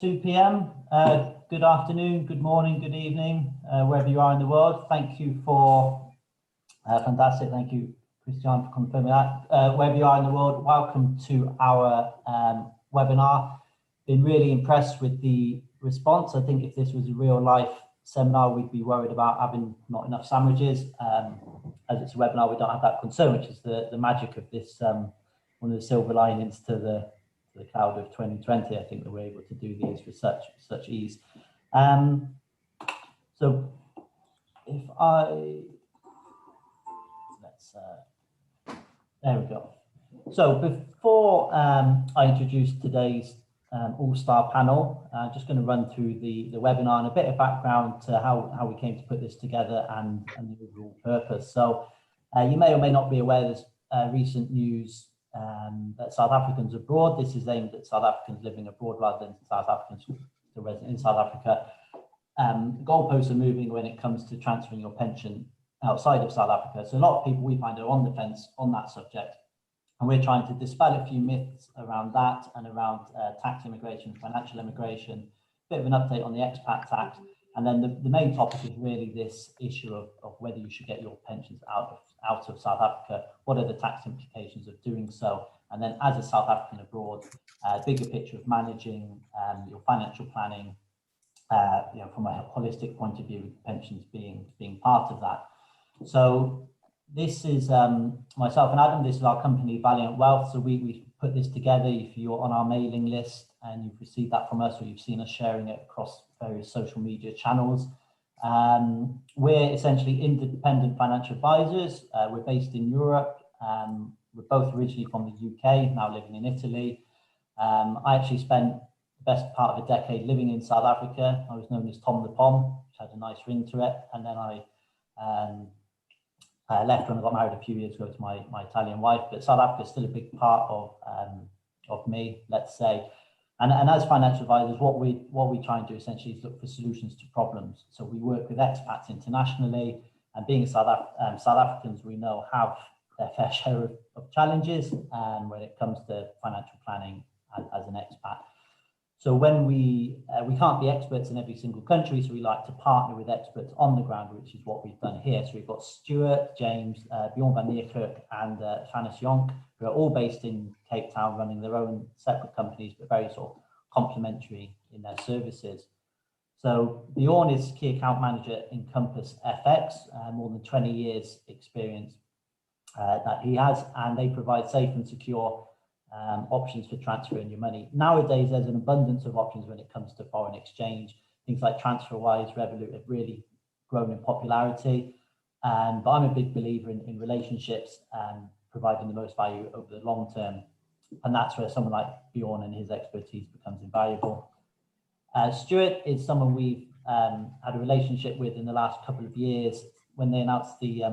2 p.m. Good afternoon, good morning, good evening, wherever you are in the world. Thank you for, fantastic, thank you, Christian, for confirming that. Wherever you are in the world, welcome to our webinar. Been really impressed with the response. I think if this was a real life seminar, we'd be worried about having not enough sandwiches. As it's a webinar, we don't have that concern, which is the magic of this, one of the silver linings to the cloud of 2020. I think that we're able to do these with such ease. So if there we go. So before I introduce today's all-star panel, I'm just going to run through the webinar and a bit of background to how we came to put this together and the overall purpose. So you may or may not be aware there's recent news that South Africans abroad. This is aimed at South Africans living abroad rather than South Africans still resident in South Africa. Goalposts are moving when it comes to transferring your pension outside of South Africa. So a lot of people we find are on the fence on that subject. And we're trying to dispel a few myths around that and around tax immigration, financial immigration, a bit of an update on the expat tax. And then the main topic is really this issue of whether you should get your pensions out of South Africa. What are the tax implications of doing so? And then as a South African abroad, bigger picture of managing your financial planning, from a holistic point of view, pensions being part of that. So this is myself and Adam. This is our company, Valiant Wealth. So we put this together. If you're on our mailing list and you've received that from us, or you've seen us sharing it across various social media channels, we're essentially independent financial advisors. We're based in Europe. We're both originally from the UK, now living in Italy. I actually spent the best part of a decade living in South Africa. I was known as Tom the Pom, which had a nice ring to it. And then I left when I got married a few years ago to my Italian wife. But South Africa is still a big part of me, let's say. And as financial advisors, what we try and do essentially is look for solutions to problems. So we work with expats internationally, and being South Africans, we know have their fair share of challenges when it comes to financial planning as an expat. So when we can't be experts in every single country, so we like to partner with experts on the ground, which is what we've done here. So we've got Stuart, James, Bjorn van Nierkerk, and Fannis Jonk, who are all based in Cape Town, running their own separate companies, but very sort of complementary in their services. So Bjorn is key account manager in Compass FX, more than 20 years experience that he has, and they provide safe and secure options for transferring your money. Nowadays, there's an abundance of options when it comes to foreign exchange. Things like TransferWise, Revolut have really grown in popularity. But I'm a big believer in relationships and providing the most value over the long term. And that's where someone like Bjorn and his expertise becomes invaluable. Stuart is someone we've had a relationship with in the last couple of years. When they announced the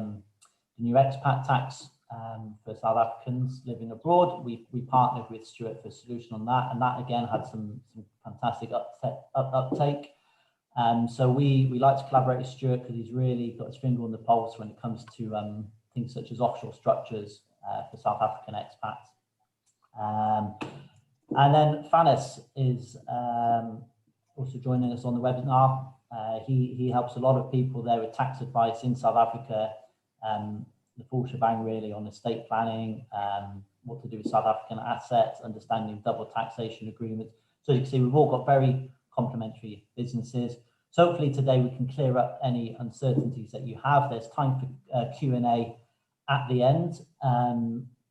new expat tax for South Africans living abroad, we partnered with Stuart for a solution on that, and that again had some fantastic uptake. So we like to collaborate with Stuart because he's really got his finger on the pulse when it comes to things such as offshore structures for South African expats. And then Fannis is also joining us on the webinar. He helps a lot of people there with tax advice in South Africa, the full shebang really on estate planning, what to do with South African assets, understanding double taxation agreements. So you can see we've all got very complementary businesses. So hopefully today we can clear up any uncertainties that you have. There's time for Q&A at the end.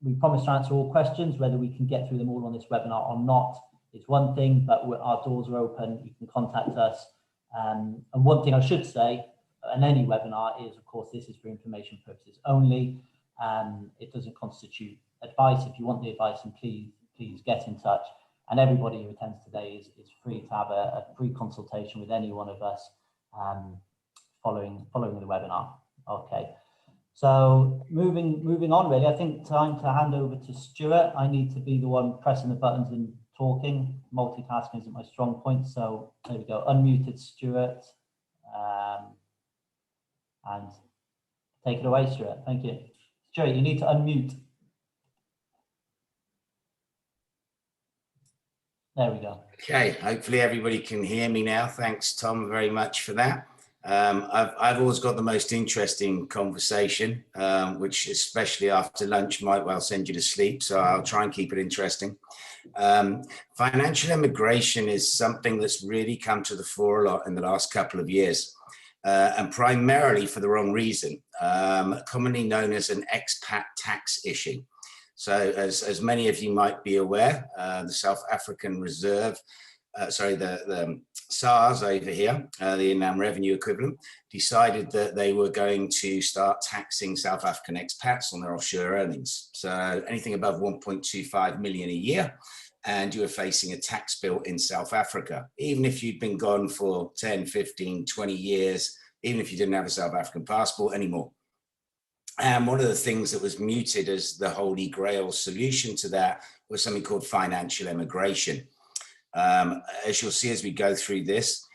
We promise to answer all questions. Whether we can get through them all on this webinar or not is one thing, but our doors are open. You can contact us. And one thing I should say, in any webinar is, of course, this is for information purposes only. It doesn't constitute advice. If you want the advice, then please get in touch. And everybody who attends today is free to have a free consultation with any one of us following the webinar. Okay. So moving on, really, I think time to hand over to Stuart. I need to be the one pressing the buttons and talking. Multitasking isn't my strong point. So there we go. Unmuted, Stuart. And take it away, Stuart. Thank you. Stuart, you need to unmute. There we go. Okay, hopefully everybody can hear me now. Thanks, Tom, very much for that. I've always got the most interesting conversation, which especially after lunch might well send you to sleep. So I'll try and keep it interesting. Financial immigration is something that's really come to the fore a lot in the last couple of years, and primarily for the wrong reason, commonly known as an expat tax issue. So as many of you might be aware, the South African Reserve, the SARS over here, the Inland Revenue equivalent, decided that they were going to start taxing South African expats on their offshore earnings. So anything above 1.25 million a year, and you were facing a tax bill in South Africa, even if you'd been gone for 10, 15, 20 years, even if you didn't have a South African passport anymore. And one of the things that was mooted as the holy grail solution to that was something called financial immigration. As you'll see as we go through this,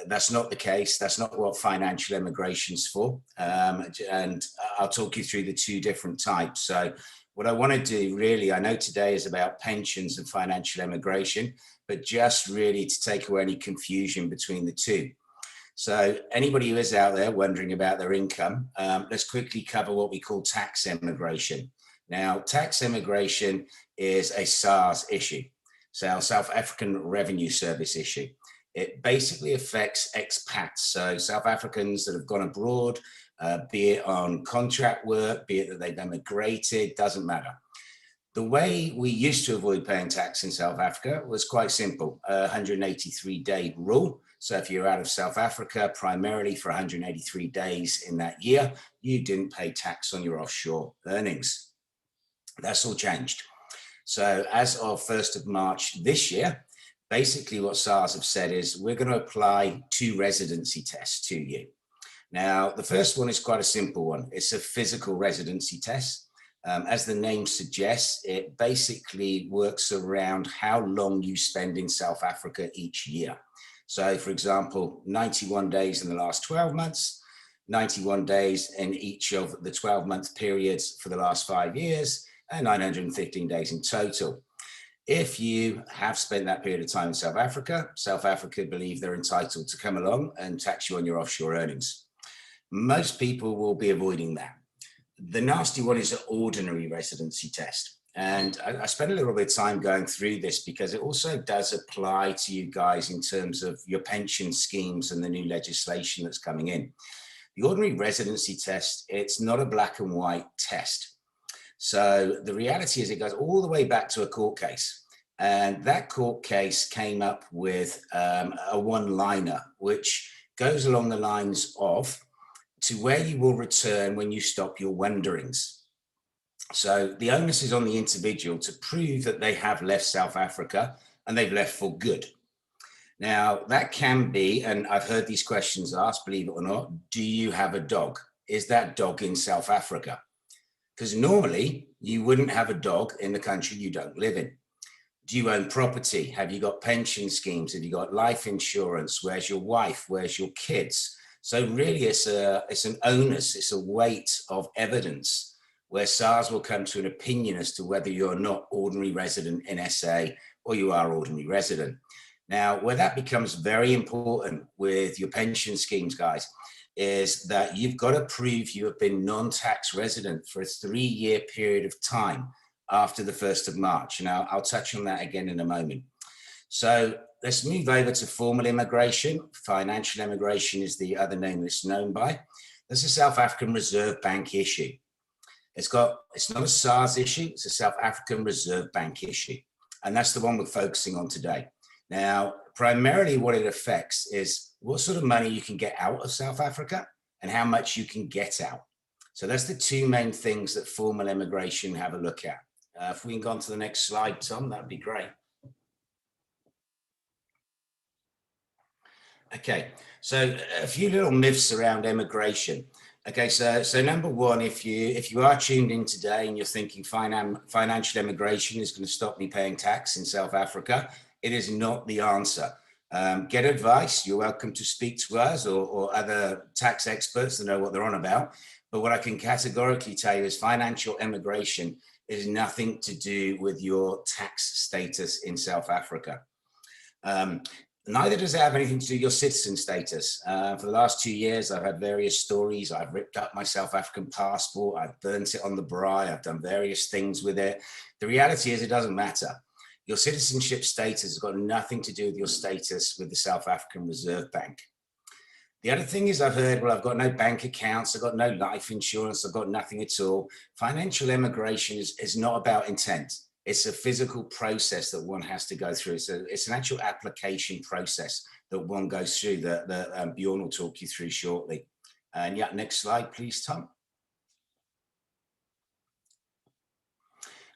that's not the case. That's not what financial immigration is for. And I'll talk you through the two different types. So what I want to do really, I know today is about pensions and financial immigration, but just really to take away any confusion between the two. So anybody who is out there wondering about their income, let's quickly cover what we call tax immigration. Now, tax immigration is a SARS issue, so South African Revenue Service issue. It basically affects expats, so South Africans that have gone abroad, be it on contract work, be it that they've emigrated, doesn't matter. The way we used to avoid paying tax in South Africa was quite simple, 183-day rule. So if you're out of South Africa primarily for 183 days in that year, you didn't pay tax on your offshore earnings. That's all changed. So as of 1st of March this year, basically what SARS have said is we're going to apply 2 residency tests to you. Now, the first one is quite a simple one. It's a physical residency test. As the name suggests, it basically works around how long you spend in South Africa each year. So, for example, 91 days in the last 12 months, 91 days in each of the 12-month periods for the last 5 years, and 915 days in total. If you have spent that period of time in South Africa believe they're entitled to come along and tax you on your offshore earnings. Most people will be avoiding that. The nasty one is an ordinary residency test. And I spent a little bit of time going through this because it also does apply to you guys in terms of your pension schemes and the new legislation that's coming in. The ordinary residency test, it's not a black and white test. So the reality is it goes all the way back to a court case. And that court case came up with a one-liner, which goes along the lines of to where you will return when you stop your wanderings. So the onus is on the individual to prove that they have left South Africa and they've left for good. Now, that can be, and I've heard these questions asked, believe it or not, do you have a dog? Is that dog in South Africa? Because normally you wouldn't have a dog in the country you don't live in. Do you own property? Have you got pension schemes? Have you got life insurance? Where's your wife? Where's your kids? So really it's an onus, it's a weight of evidence where SARS will come to an opinion as to whether you're not ordinary resident in SA or you are ordinary resident. Now, where that becomes very important with your pension schemes, guys, is that you've got to prove you have been non-tax resident for a 3-year period of time after the 1st of March. Now, I'll touch on that again in a moment. So let's move over to formal immigration. Financial immigration is the other name it's known by. This is a South African Reserve Bank issue. It's not a SARS issue, it's a South African Reserve Bank issue. And that's the one we're focusing on today. Now, primarily what it affects is what sort of money you can get out of South Africa and how much you can get out. So that's the 2 main things that formal immigration have a look at. If we can go on to the next slide, Tom, that'd be great. Okay, so a few little myths around immigration. Okay, so number one, if you are tuned in today and you're thinking financial immigration is going to stop me paying tax in South Africa, it is not the answer. Get advice. You're welcome to speak to us or other tax experts that know what they're on about. But what I can categorically tell you is financial immigration is nothing to do with your tax status in South Africa. Neither does it have anything to do with your citizen status. For the last 2 years, I've had various stories. I've ripped up my South African passport. I've burnt it on the braai. I've done various things with it. The reality is it doesn't matter. Your citizenship status has got nothing to do with your status with the South African Reserve Bank. The other thing is I've heard, well, I've got no bank accounts, I've got no life insurance, I've got nothing at all. Financial immigration is not about intent. It's a physical process that one has to go through. It's an actual application process that one goes through that Bjorn will talk you through shortly. And yeah, next slide, please, Tom.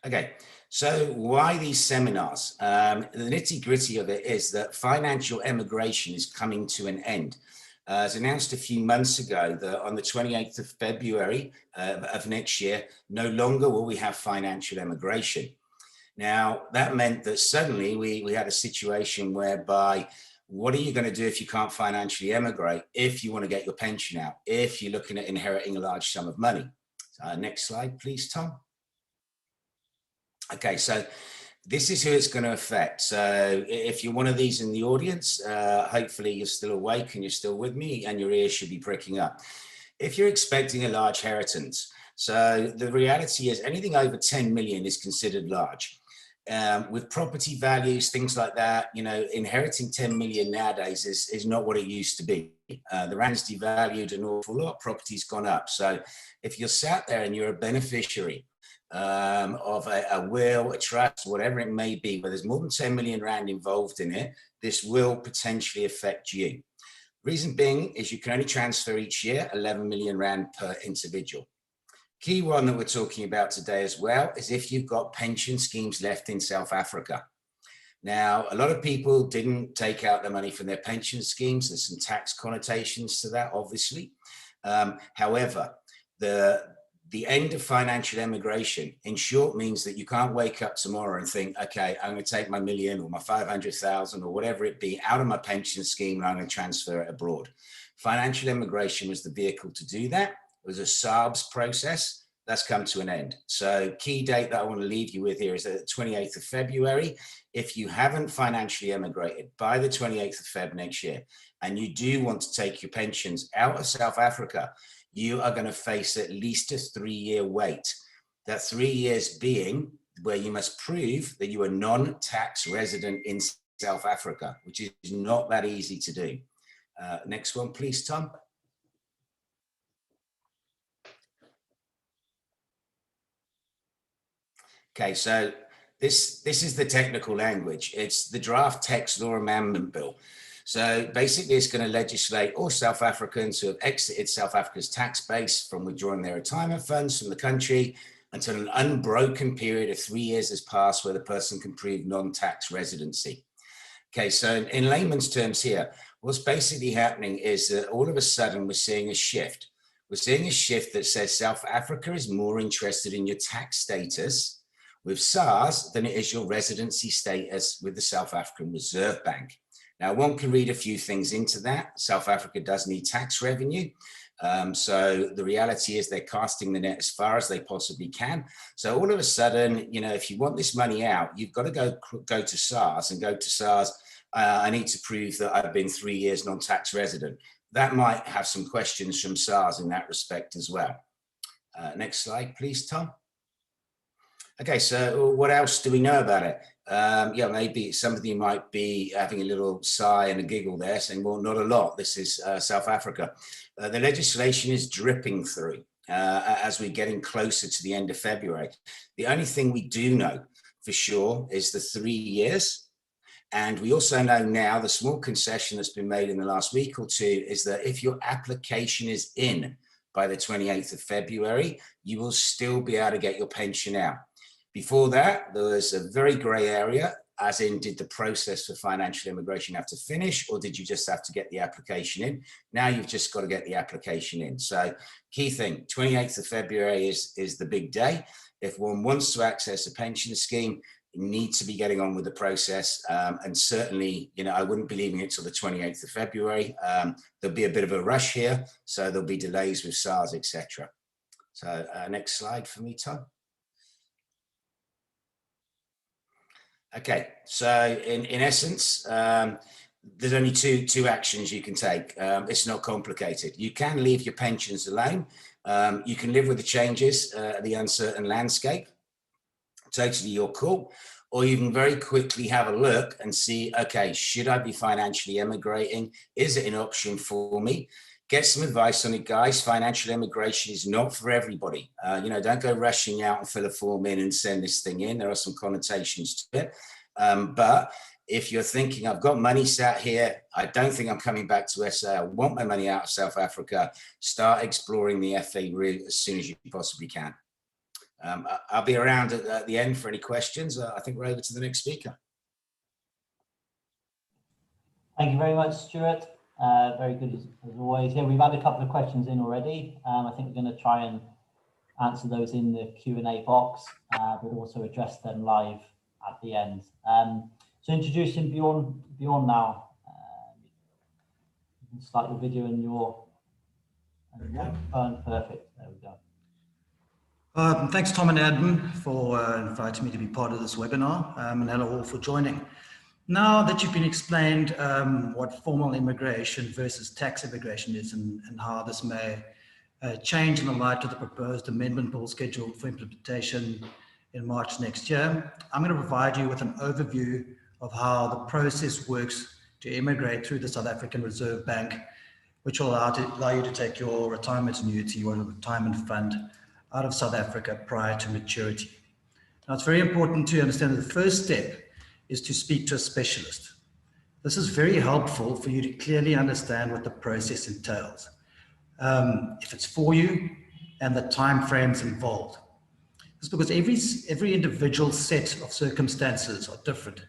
Okay, so why these seminars? The nitty gritty of it is that financial immigration is coming to an end. As announced a few months ago, that on the 28th of February of next year, no longer will we have financial immigration. Now, that meant that suddenly we had a situation whereby, what are you going to do if you can't financially emigrate, if you want to get your pension out, if you're looking at inheriting a large sum of money? Next slide, please, Tom. Okay, so this is who it's going to affect. So if you're one of these in the audience, hopefully you're still awake and you're still with me and your ears should be pricking up. If you're expecting a large inheritance, so the reality is anything over 10 million is considered large. With property values, things like that, you know, inheriting 10 million nowadays is not what it used to be. The rand's devalued an awful lot, property's gone up. So if you're sat there and you're a beneficiary of a will, a trust, whatever it may be, where there's more than 10 million rand involved in it, this will potentially affect you. Reason being is you can only transfer each year 11 million rand per individual. Key one that we're talking about today as well is if you've got pension schemes left in South Africa. Now, a lot of people didn't take out the money from their pension schemes. There's some tax connotations to that, obviously. However, the end of financial immigration, in short, means that you can't wake up tomorrow and think, okay, I'm going to take my million or my 500,000 or whatever it be out of my pension scheme and I'm going to transfer it abroad. Financial immigration was the vehicle to do that. It was a SARBS process. That's come to an end. So key date that I want to leave you with here is the 28th of February. If you haven't financially emigrated by the 28th of Feb next year, and you do want to take your pensions out of South Africa, you are going to face at least a 3-year wait. That 3 years being where you must prove that you are non-tax resident in South Africa, which is not that easy to do. Next one, please, Tom. Okay, so this is the technical language. It's the draft tax law amendment bill. So basically it's going to legislate all South Africans who have exited South Africa's tax base from withdrawing their retirement funds from the country until an unbroken period of 3 years has passed where the person can prove non-tax residency. Okay, so in layman's terms here, what's basically happening is that all of a sudden we're seeing a shift. We're seeing a shift that says South Africa is more interested in your tax status with SARS than it is your residency status with the South African Reserve Bank. Now, one can read a few things into that. South Africa does need tax revenue. So the reality is they're casting the net as far as they possibly can. So all of a sudden, you know, if you want this money out, you've got to go to SARS and go to SARS. I need to prove that I've been 3 years non-tax resident. That might have some questions from SARS in that respect as well. Next slide, please, Tom. Okay, so what else do we know about it? Yeah, maybe somebody might be having a little sigh and a giggle there saying, well, not a lot. This is South Africa. The legislation is dripping through as we're getting closer to the end of February. The only thing we do know for sure is the 3 years. And we also know now the small concession that's been made in the last week or two is that if your application is in by the 28th of February, you will still be able to get your pension out. Before that, there was a very grey area, as in did the process for financial immigration have to finish or did you just have to get the application in? Now you've just got to get the application in. So key thing, 28th of February is the big day. If one wants to access a pension scheme, you need to be getting on with the process. And certainly, you know, I wouldn't be leaving it till the 28th of February. There'll be a bit of a rush here. So there'll be delays with SARS, etc. So next slide for me, Tom. Okay, so in essence, there's only two actions you can take. It's not complicated. You can leave your pensions alone. You can live with the changes, the uncertain landscape. Totally your call. Or you can very quickly have a look and see, okay, should I be financially emigrating? Is it an option for me? Get some advice on it, guys. Financial emigration is not for everybody. Don't go rushing out and fill a form in and send this thing in. There are some connotations to it. But if you're thinking, I've got money sat here, I don't think I'm coming back to SA, I want my money out of South Africa, start exploring the FA route as soon as you possibly can. I'll be around at the end for any questions. I think we're over to the next speaker. Thank you very much, Stuart. Very good as always. Yeah, we've had a couple of questions in already. I think we're going to try and answer those in the Q&A box, but also address them live at the end. So introducing Bjorn now. You can start your video and your microphone. Perfect. There we go. Thanks, Tom and Adam, for inviting me to be part of this webinar, and hello all for joining. Now that you've been explained what formal immigration versus tax immigration is and how this may change in the light of the proposed amendment bill scheduled for implementation in March next year, I'm going to provide you with an overview of how the process works to immigrate through the South African Reserve Bank, which will allow you to take your retirement annuity or retirement fund out of South Africa prior to maturity. Now, it's very important to understand that the first step is to speak to a specialist. This is very helpful for you to clearly understand what the process entails, if it's for you, and the time frames involved. It's because every individual set of circumstances are different,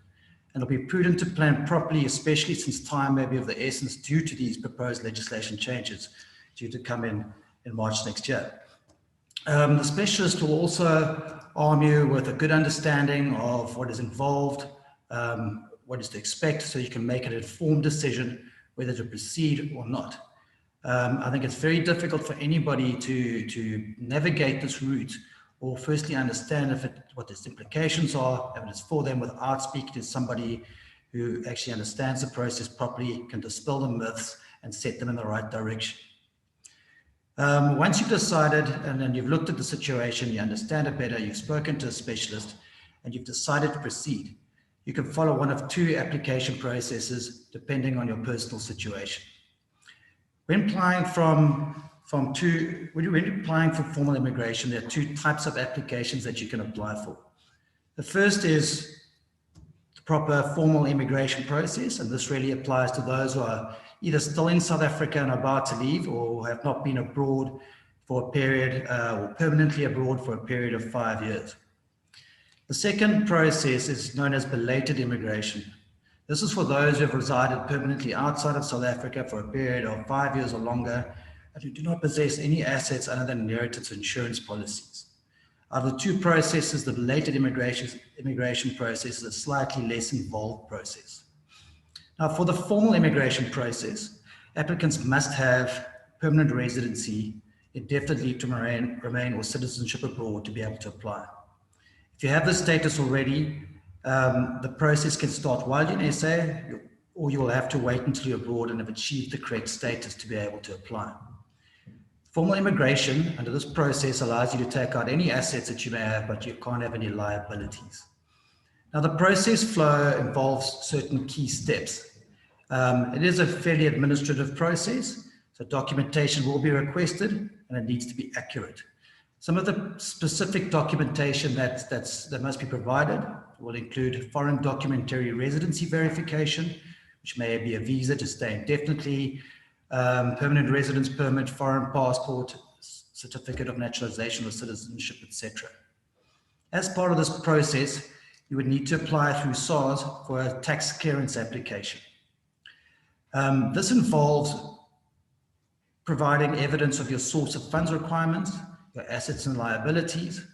and it'll be prudent to plan properly, especially since time may be of the essence due to these proposed legislation changes due to come in March next year. The specialist will also arm you with a good understanding of what is involved, what is to expect, so you can make an informed decision whether to proceed or not. I think it's very difficult for anybody to navigate this route or firstly understand what its implications are, and it's for them without speaking to somebody who actually understands the process properly, can dispel the myths and set them in the right direction. Once you've decided and then you've looked at the situation, you understand it better, you've spoken to a specialist, and you've decided to proceed, you can follow one of two application processes depending on your personal situation. When applying for formal immigration, there are two types of applications that you can apply for. The first is the proper formal immigration process, and this really applies to those who are either still in South Africa and about to leave, or have not been abroad for a period, or permanently abroad for a period of 5 years. The second process is known as belated immigration. This is for those who have resided permanently outside of South Africa for a period of 5 years or longer, and who do not possess any assets other than inheritance insurance policies. Out of the two processes, the belated immigration process is a slightly less involved process. Now, for the formal immigration process, applicants must have permanent residency, indefinite leave to remain, or citizenship abroad to be able to apply. If you have this status already, the process can start while you're in SA, or you will have to wait until you're abroad and have achieved the correct status to be able to apply. Formal immigration under this process allows you to take out any assets that you may have, but you can't have any liabilities. Now, the process flow involves certain key steps. It is a fairly administrative process, so documentation will be requested and it needs to be accurate. Some of the specific documentation that must be provided will include foreign documentary residency verification, which may be a visa to stay indefinitely, permanent residence permit, foreign passport, certificate of naturalization or citizenship, etc. As part of this process, you would need to apply through SARS for a tax clearance application. This involves providing evidence of your source of funds requirements, your assets and liabilities.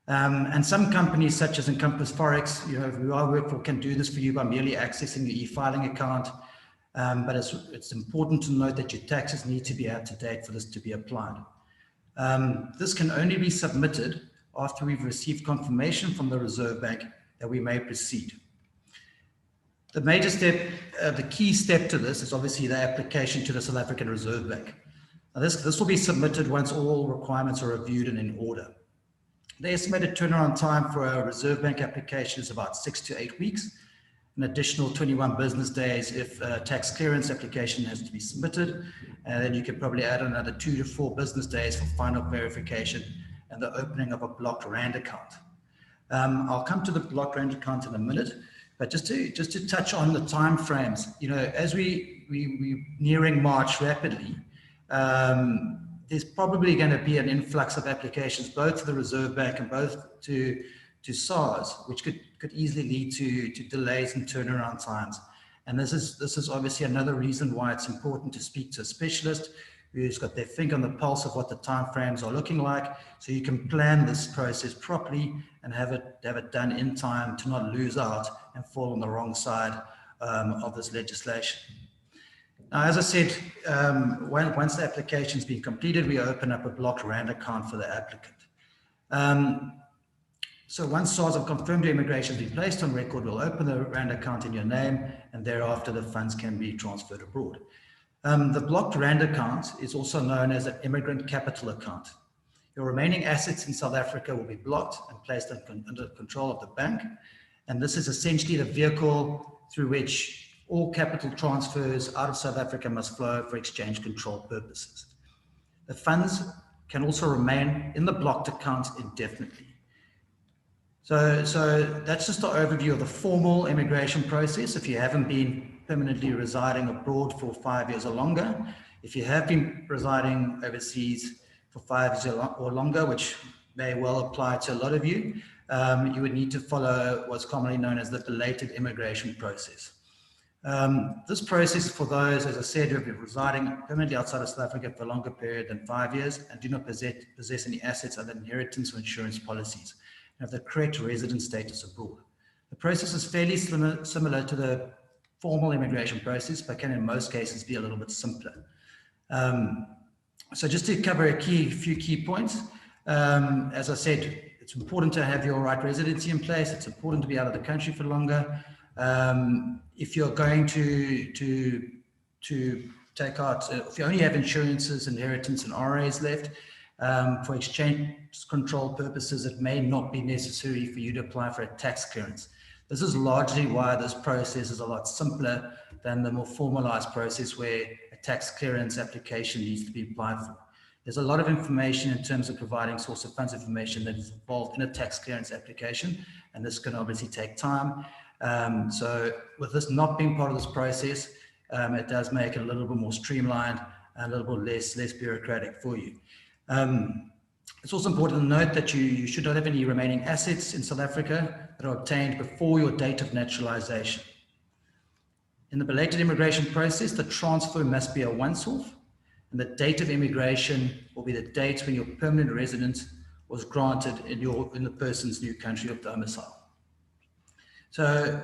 And some companies such as Encompass Forex, who I work for, can do this for you by merely accessing the e-filing account. But it's important to note that your taxes need to be up to date for this to be applied. This can only be submitted after we've received confirmation from the Reserve Bank that we may proceed. The major step, the key step to this is obviously the application to the South African Reserve Bank. Now this will be submitted once all requirements are reviewed and in order. The estimated turnaround time for a Reserve Bank application is about 6 to 8 weeks, an additional 21 business days if a tax clearance application has to be submitted, and then you could probably add another 2 to 4 business days for final verification and the opening of a blocked RAND account. I'll come to the blocked RAND account in a minute, but just to touch on the time frames, you know, as we're nearing March rapidly, there's probably going to be an influx of applications, both to the Reserve Bank and both to SARS, which could easily lead to delays in turnaround times. And this is obviously another reason why it's important to speak to a specialist who's got their finger on the pulse of what the timeframes are looking like, so you can plan this process properly and have it done in time to not lose out and fall on the wrong side of this legislation. Now, as I said, once the application's been completed, we open up a blocked RAND account for the applicant. So once SARS have confirmed your immigration has been placed on record, we'll open the RAND account in your name, and thereafter the funds can be transferred abroad. The blocked RAND account is also known as an immigrant capital account. Your remaining assets in South Africa will be blocked and placed under control of the bank. And this is essentially the vehicle through which all capital transfers out of South Africa must flow for exchange control purposes. The funds can also remain in the blocked account indefinitely. So that's just an overview of the formal immigration process. If you haven't been permanently residing abroad for 5 years or longer, if you have been residing overseas for 5 years or longer, which may well apply to a lot of you, you would need to follow what's commonly known as the belated immigration process. This process is for those, as I said, who have been residing permanently outside of South Africa for a longer period than 5 years and do not possess any assets other than inheritance or insurance policies, and have the correct resident status abroad. The process is fairly similar to the formal immigration process, but can in most cases be a little bit simpler. So just to cover a few key points, as I said, it's important to have your right residency in place. It's important to be out of the country for longer. If you're going to take out, if you only have insurances, inheritance, and RAs left, for exchange control purposes, it may not be necessary for you to apply for a tax clearance. This is largely why this process is a lot simpler than the more formalized process where a tax clearance application needs to be applied for. There's a lot of information in terms of providing source of funds information that is involved in a tax clearance application, and this can obviously take time. So with this not being part of this process, it does make it a little bit more streamlined and a little bit less bureaucratic for you. It's also important to note that you should not have any remaining assets in South Africa that are obtained before your date of naturalization. In the belated immigration process, the transfer must be a once-off, and the date of immigration will be the date when your permanent residence was granted in the person's new country of domicile. So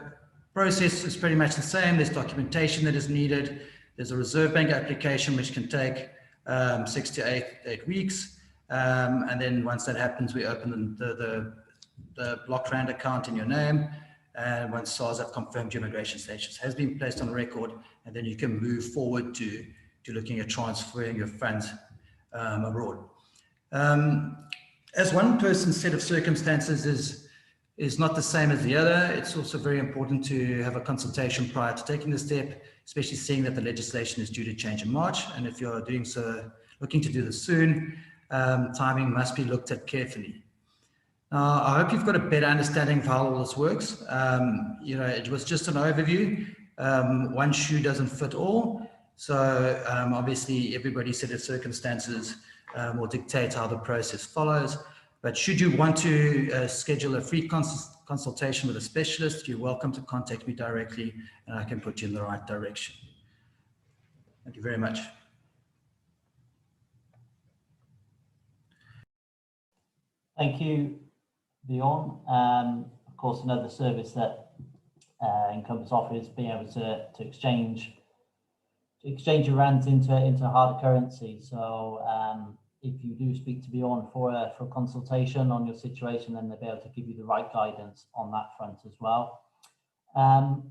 process is pretty much the same. There's documentation that is needed. There's a Reserve Bank application, which can take 6 to 8 weeks. And then once that happens, we open the blocked RAND account in your name. And once SARS have confirmed your immigration status has been placed on record, and then you can move forward to looking at transferring your funds abroad. As one person's set of circumstances is not the same as the other, it's also very important to have a consultation prior to taking the step, especially seeing that the legislation is due to change in March. And if you're doing so, looking to do this soon, timing must be looked at carefully. Now, I hope you've got a better understanding of how all this works. You know, it was just an overview. One shoe doesn't fit all. So obviously everybody's set of circumstances will dictate how the process follows. But should you want to schedule a free consultation with a specialist, you're welcome to contact me directly and I can put you in the right direction. Thank you very much. Thank you, Bjorn. Of course, another service that Encompass offers, being able to exchange your rands into hard currency. So if you do speak to Bjorn for a consultation on your situation, then they'll be able to give you the right guidance on that front as well.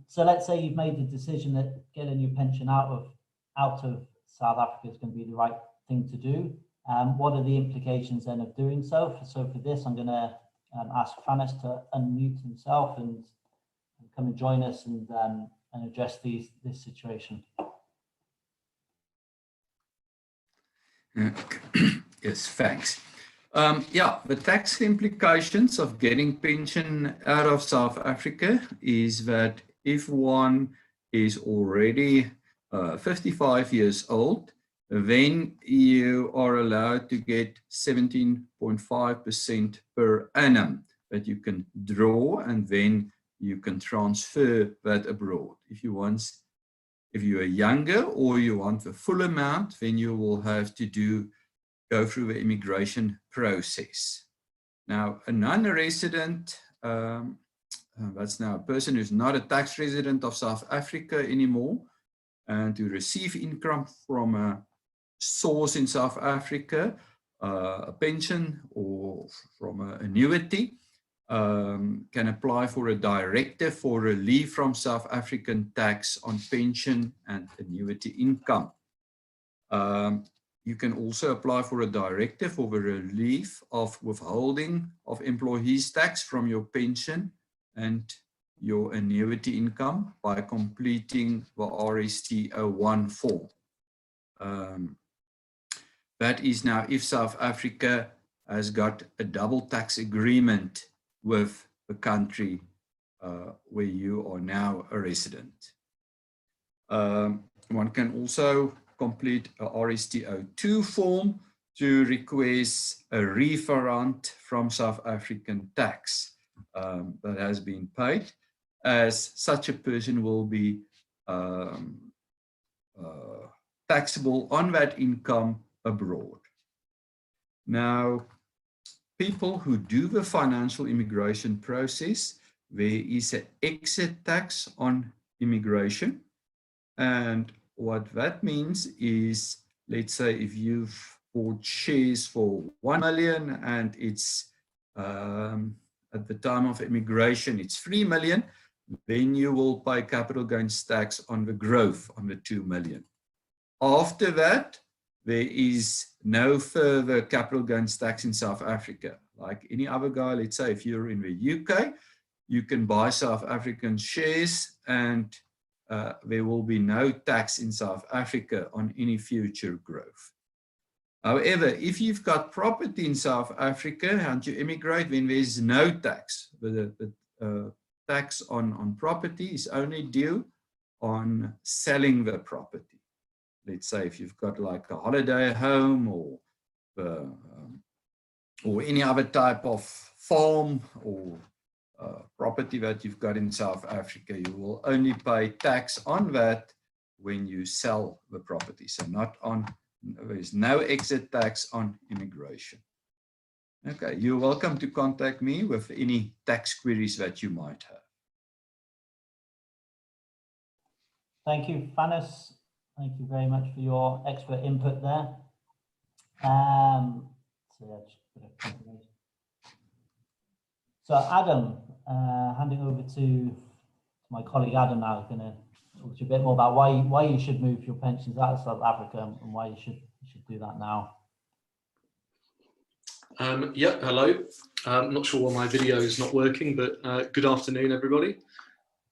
So let's say you've made the decision that getting your pension out of South Africa is going to be the right thing to do. What are the implications then of doing so? So for this, I'm going to ask Fanis to unmute himself and come and join us and address this situation. Yes, thanks. Yeah, the tax implications of getting pension out of South Africa is that if one is already 55 years old, then you are allowed to get 17.5% per annum that you can draw, and then you can transfer that abroad. If you are younger or you want the full amount, then you will have to go through the immigration process. Now, a non-resident, that's now a person who's not a tax resident of South Africa anymore, and to receive income from a source in South Africa, a pension or from an annuity, can apply for a directive for relief from South African tax on pension and annuity income. You can also apply for a directive for the relief of withholding of employees' tax from your pension and your annuity income by completing the RST01 form. That is now if South Africa has got a double tax agreement with the country where you are now a resident. One can also complete a RST02 form to request a refund from South African tax that has been paid, as such a person will be taxable on that income abroad. Now, people who do the financial immigration process, there is an exit tax on immigration. And what that means is, let's say if you've bought shares for 1 million and it's at the time of immigration, it's 3 million, then you will pay capital gains tax on the growth on the 2 million. After that, there is no further capital gains tax in South Africa. Like any other guy, let's say if you're in the UK, you can buy South African shares and there will be no tax in South Africa on any future growth. However, if you've got property in South Africa and you immigrate, then there's no tax. The tax on property is only due on selling the property. Let's say if you've got like a holiday home or any other type of farm or property that you've got in South Africa, you will only pay tax on that when you sell the property. So not on, there's no exit tax on immigration. Okay, you're welcome to contact me with any tax queries that you might have. Thank you, Fanis. Thank you very much for your expert input there. So Adam, handing over to my colleague Adam now, is going to talk to you a bit more about why you should move your pensions out of South Africa and why you should do that now. Yeah, hello. I'm not sure why my video is not working, but good afternoon, everybody.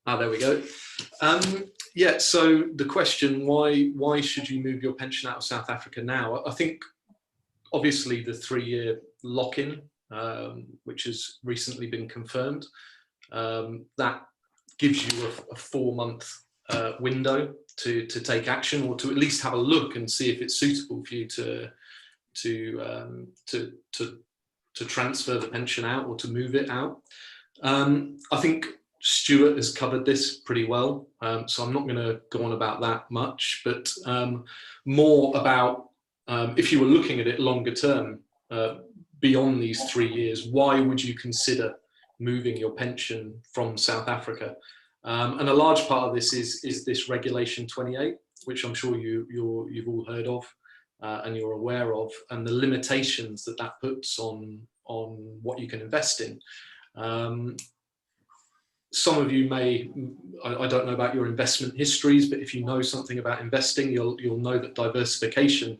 There we go. Yeah, so the question, why should you move your pension out of South Africa now? I think obviously the 3-year lock-in, which has recently been confirmed, that gives you a 4-month window to take action, or to at least have a look and see if it's suitable for you to transfer the pension out or to move it out. I think Stuart has covered this pretty well, so I'm not going to go on about that much, but more about if you were looking at it longer term, beyond these 3 years, why would you consider moving your pension from South Africa? And a large part of this is this Regulation 28, which I'm sure you've all heard of. and you're aware of, and the limitations that that puts on what you can invest in. Some of you may, I don't know about your investment histories, but if you know something about investing, you'll know that diversification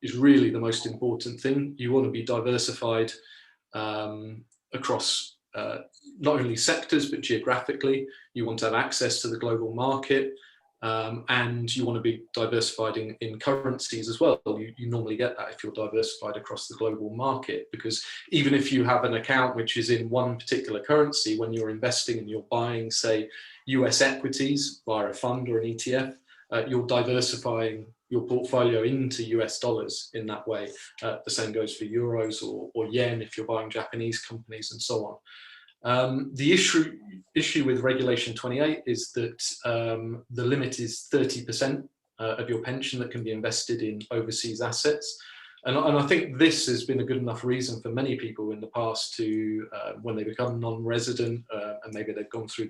is really the most important thing. You want to be diversified across not only sectors, but geographically. You want to have access to the global market, and you want to be diversified in currencies as well. You normally get that if you're diversified across the global market, because even if you have an account which is in one particular currency, when you're investing and you're buying, say, US equities via a fund or an ETF, you're diversifying your portfolio into US dollars in that way. The same goes for euros or yen if you're buying Japanese companies and so on. The issue with Regulation 28 is that the limit is 30% of your pension that can be invested in overseas assets. And I think this has been a good enough reason for many people in the past to, when they become non-resident and maybe they've gone through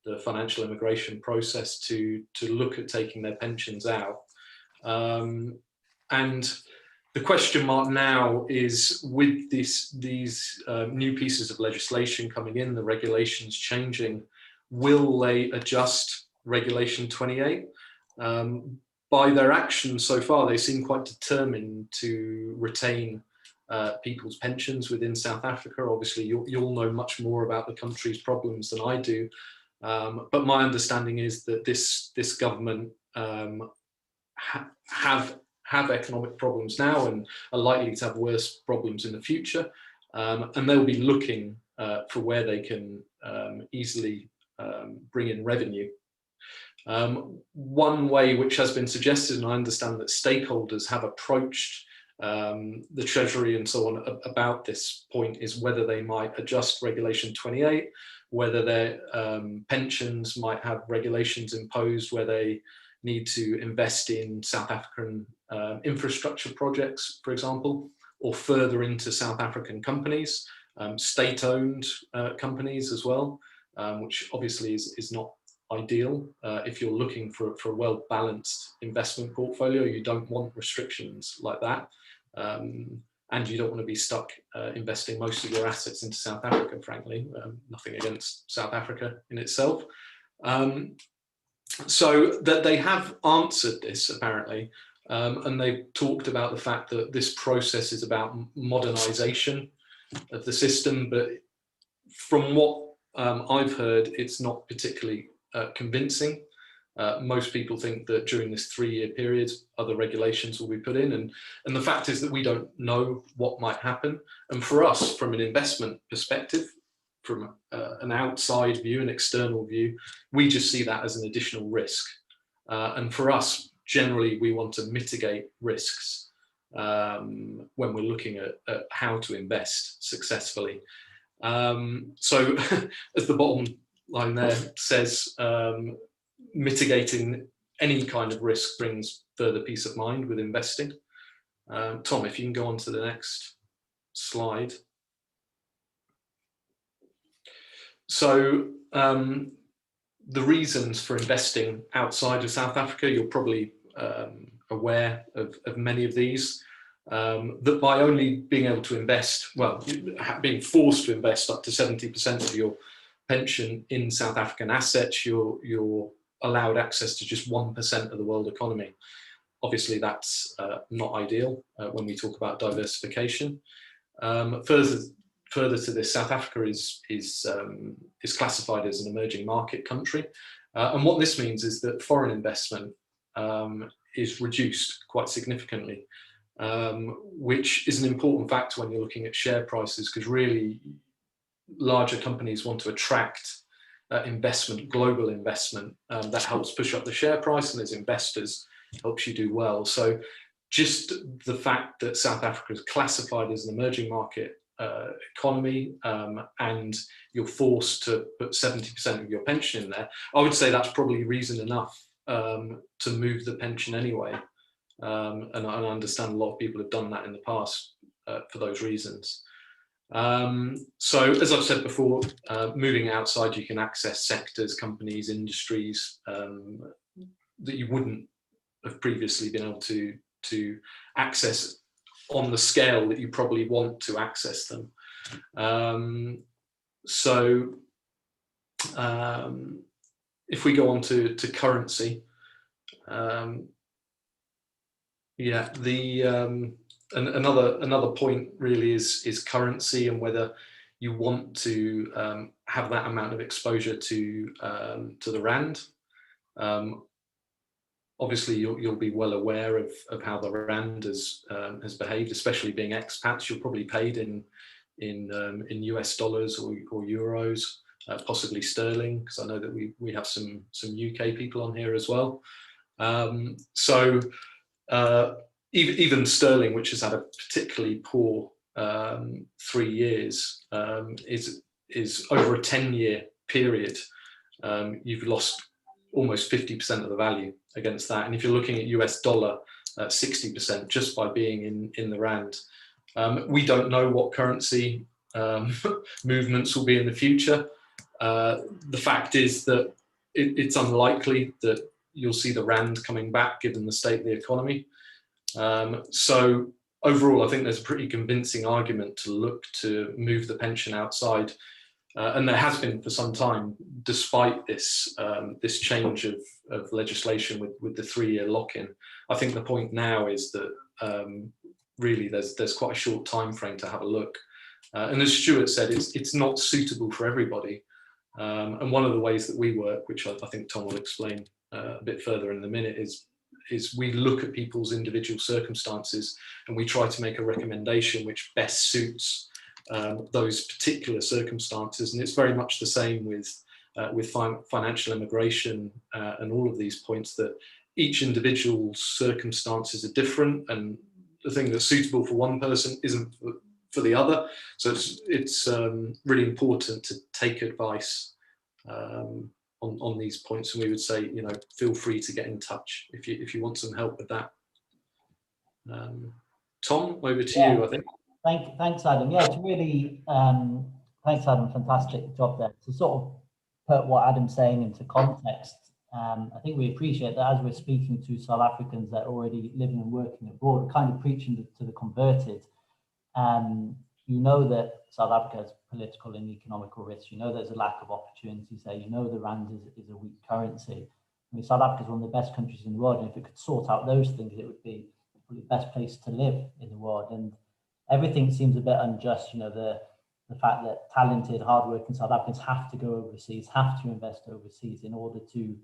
the financial immigration process, to look at taking their pensions out. And the question mark now is, with these new pieces of legislation coming in, the regulations changing, will they adjust Regulation 28? By their actions so far, they seem quite determined to retain people's pensions within South Africa. Obviously, you'll know much more about the country's problems than I do. But my understanding is that this government have economic problems now and are likely to have worse problems in the future, and they'll be looking for where they can easily bring in revenue. One way which has been suggested, and I understand that stakeholders have approached the Treasury and so on about this point, is whether they might adjust Regulation 28, whether their pensions might have regulations imposed where they need to invest in South African infrastructure projects, for example, or further into South African companies, state-owned companies as well, which obviously is not ideal. If you're looking for a well-balanced investment portfolio, you don't want restrictions like that. And you don't want to be stuck investing most of your assets into South Africa, frankly. Nothing against South Africa in itself. So that they have answered this, apparently, and they've talked about the fact that this process is about modernization of the system, but from what I've heard, it's not particularly convincing. Most people think that during this 3-year period, other regulations will be put in, and the fact is that we don't know what might happen. And for us, from an investment perspective, from an outside view, an external view, we just see that as an additional risk. And for us, generally, we want to mitigate risks when we're looking at how to invest successfully. So as the bottom line there says, mitigating any kind of risk brings further peace of mind with investing. Tom, if you can go on to the next slide. So the reasons for investing outside of South Africa, you're probably aware of many of these, that by only being able to invest, well, being forced to invest up to 70% of your pension in South African assets, you're allowed access to just 1% of the world economy. Obviously, that's not ideal when we talk about diversification. Further to this, South Africa is classified as an emerging market country, and what this means is that foreign investment is reduced quite significantly, which is an important factor when you're looking at share prices, because really larger companies want to attract investment, global investment, that helps push up the share price, and as investors helps you do well. So just the fact that South Africa is classified as an emerging market economy, and you're forced to put 70% of your pension in there, I would say that's probably reason enough to move the pension anyway. And I understand a lot of people have done that in the past for those reasons. So as I've said before, moving outside, you can access sectors, companies, industries that you wouldn't have previously been able to to access on the scale that you probably want to access them. If we go on to currency, yeah, another point really is currency, and whether you want to have that amount of exposure to the rand. Obviously, you'll be well aware of how the rand has behaved, especially being expats. You're probably paid in US dollars or euros, possibly sterling, because I know that we have some UK people on here as well. Even sterling, which has had a particularly poor 3 years, is over a 10-year period. You've lost almost 50% of the value against that. And if you're looking at US dollar, 60% just by being in the rand. We don't know what currency movements will be in the future. The fact is that it's unlikely that you'll see the rand coming back given the state of the economy. So overall, I think there's a pretty convincing argument to look to move the pension outside. And there has been for some time, despite this change of legislation with the 3-year lock-in. I think the point now is that really there's quite a short time frame to have a look. And as Stuart said, it's not suitable for everybody. And one of the ways that we work, which I think Tom will explain a bit further in a minute, is we look at people's individual circumstances and we try to make a recommendation which best suits those particular circumstances. And it's very much the same with financial immigration and all of these points, that each individual's circumstances are different, and the thing that's suitable for one person isn't for the other. So it's really important to take advice on these points, and we would say, feel free to get in touch if you want some help with that. Tom, over to you, I think. Thanks, Adam. Yeah, it's really, thanks, Adam. Fantastic job there. To sort of put what Adam's saying into context, I think we appreciate that as we're speaking to South Africans that are already living and working abroad, we're kind of preaching to the converted. You know that South Africa has political and economical risks. You know there's a lack of opportunities there. You know the rand is a weak currency. I mean, South Africa is one of the best countries in the world, and if it could sort out those things, it would be the best place to live in the world. And everything seems a bit unjust. The fact that talented, hardworking South Africans have to go overseas, have to invest overseas in order to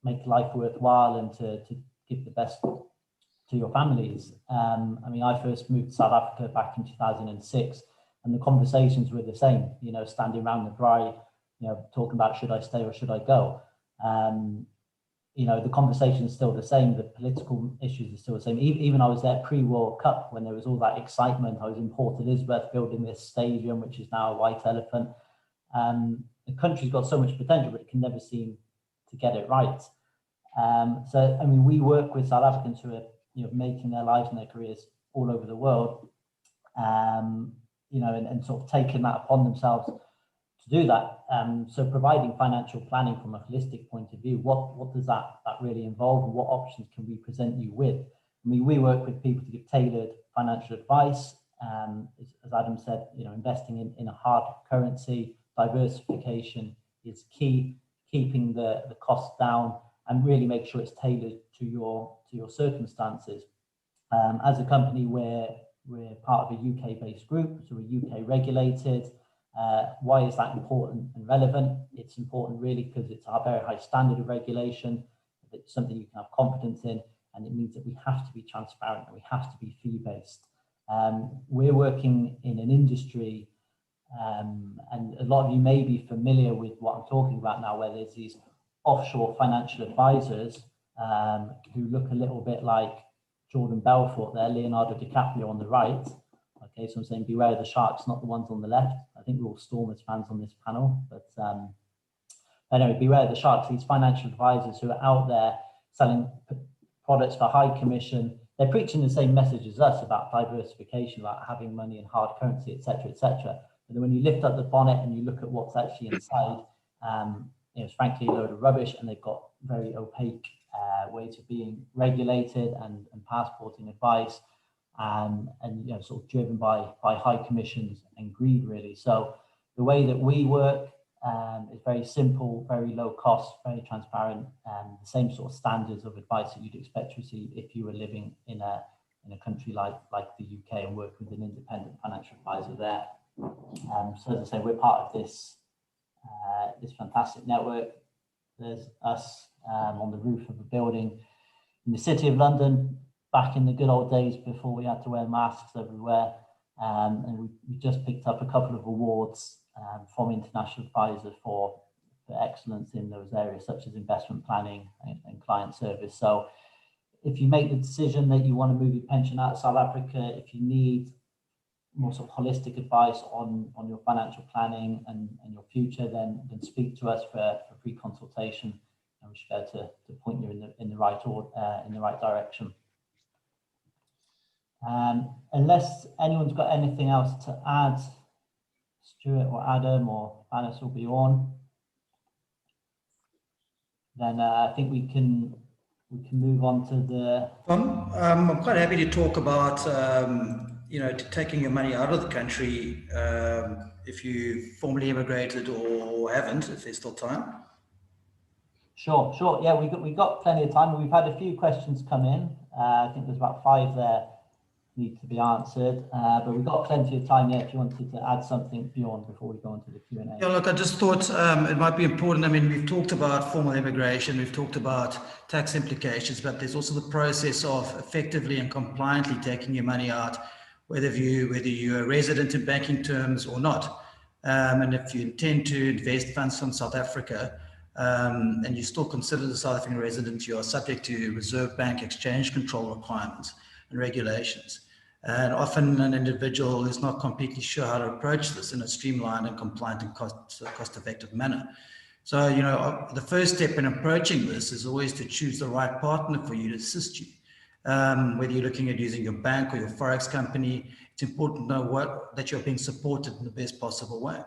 make life worthwhile and to give the best to your families. I mean, I first moved to South Africa back in 2006, and the conversations were the same, standing around the braai, talking about should I stay or should I go? The conversation is still the same, the political issues are still the same. Even I was there pre-World Cup when there was all that excitement. I was in Port Elizabeth building this stadium, which is now a white elephant. The country's got so much potential, but it can never seem to get it right. So, I mean, we work with South Africans who are making their lives and their careers all over the world, and sort of taking that upon themselves to do that. So providing financial planning from a holistic point of view, what does that really involve, and what options can we present you with? I mean, we work with people to give tailored financial advice. As Adam said, investing in a hard currency, diversification is key, keeping the costs down, and really make sure it's tailored to your circumstances. As a company, we're part of a UK-based group, so we're UK regulated. Why is that important and relevant? It's important really because it's a very high standard of regulation. It's something you can have confidence in, and it means that we have to be transparent and we have to be fee-based. We're working in an industry, and a lot of you may be familiar with what I'm talking about now, where there's these offshore financial advisors who look a little bit like Jordan Belfort there, Leonardo DiCaprio on the right. Okay, so I'm saying beware of the sharks, not the ones on the left. I think we're all Stormers fans on this panel, but anyway, beware of the sharks. These financial advisors who are out there selling products for high commission. They're preaching the same message as us about diversification, about having money in hard currency, etc., etc. But then when you lift up the bonnet and you look at what's actually inside, it's frankly a load of rubbish, and they've got very opaque ways of being regulated and passporting advice, and sort of driven by high commissions and greed, really. So the way that we work is very simple, very low cost, very transparent, and the same sort of standards of advice that you'd expect to receive if you were living in a country like the UK and work with an independent financial advisor there. So as I say, we're part of this fantastic network. There's us on the roof of a building in the City of London back in the good old days before we had to wear masks everywhere. And we just picked up a couple of awards from international advisors for excellence in those areas, such as investment planning and client service. So if you make the decision that you want to move your pension out of South Africa, if you need more sort of holistic advice on your financial planning and your future, then speak to us for free consultation, and we should be able to point you in the right direction. Unless anyone's got anything else to add, Stuart or Adam or Anis will be on, then I think we can move on to the... I'm quite happy to talk about taking your money out of the country if you formally immigrated or haven't, if there's still time. Sure. Yeah, we got plenty of time. We've had a few questions come in. I think there's about 5 there need to be answered, but we've got plenty of time. Yeah, if you wanted to add something, Bjorn, before we go into the Q&A. Yeah, look, I just thought it might be important. I mean, we've talked about formal immigration, we've talked about tax implications, but there's also the process of effectively and compliantly taking your money out, whether you're a resident in banking terms or not. And if you intend to invest funds from South Africa, and you still consider the South African resident, you are subject to Reserve Bank exchange control requirements and regulations. And often an individual is not completely sure how to approach this in a streamlined and compliant and cost-effective manner. So, the first step in approaching this is always to choose the right partner for you to assist you. Whether you're looking at using your bank or your Forex company, it's important to know that you're being supported in the best possible way.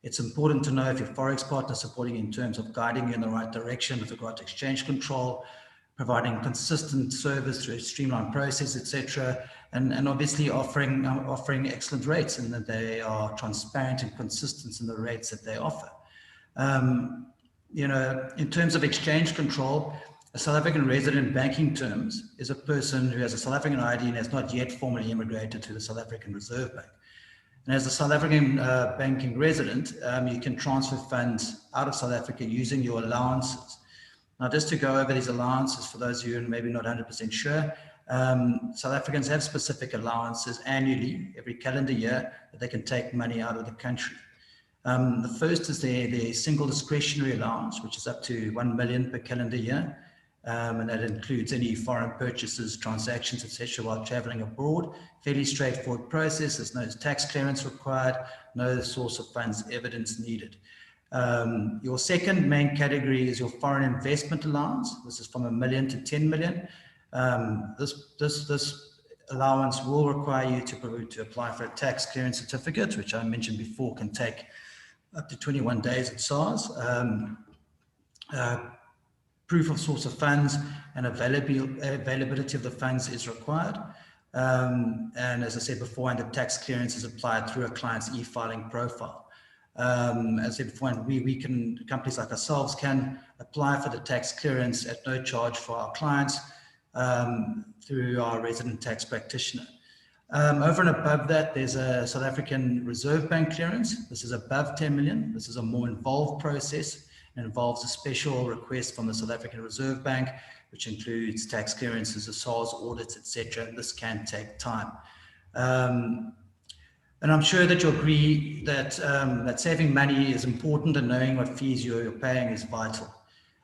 It's important to know if your Forex partner is supporting you in terms of guiding you in the right direction with regard to exchange control, providing consistent service through a streamlined process, etc., and obviously offering excellent rates, and that they are transparent and consistent in the rates that they offer. In terms of exchange control, a South African resident in banking terms is a person who has a South African ID and has not yet formally immigrated to the South African Reserve Bank. And as a South African banking resident, you can transfer funds out of South Africa using your allowances. Now, just to go over these allowances, for those of you who are maybe not 100% sure, South Africans have specific allowances annually, every calendar year, that they can take money out of the country. The first is the single discretionary allowance, which is up to 1 million per calendar year. And that includes any foreign purchases, transactions, etc. while traveling abroad. Fairly straightforward process. There's no tax clearance required, no source of funds evidence needed. Your second main category is your foreign investment allowance. This is from 1 million to 10 million. This allowance will require you to apply for a tax clearance certificate, which I mentioned before can take up to 21 days at SARS. Proof of source of funds and availability of the funds is required. And as I said before, the tax clearance is applied through a client's e-filing profile. As I said before, companies like ourselves can apply for the tax clearance at no charge for our clients through our resident tax practitioner. Over and above that, there's a South African Reserve Bank clearance. This is above 10 million. This is a more involved process and involves a special request from the South African Reserve Bank, which includes tax clearances, the SARS audits, etc. This can take time. And I'm sure that you agree that that saving money is important and knowing what fees you're paying is vital.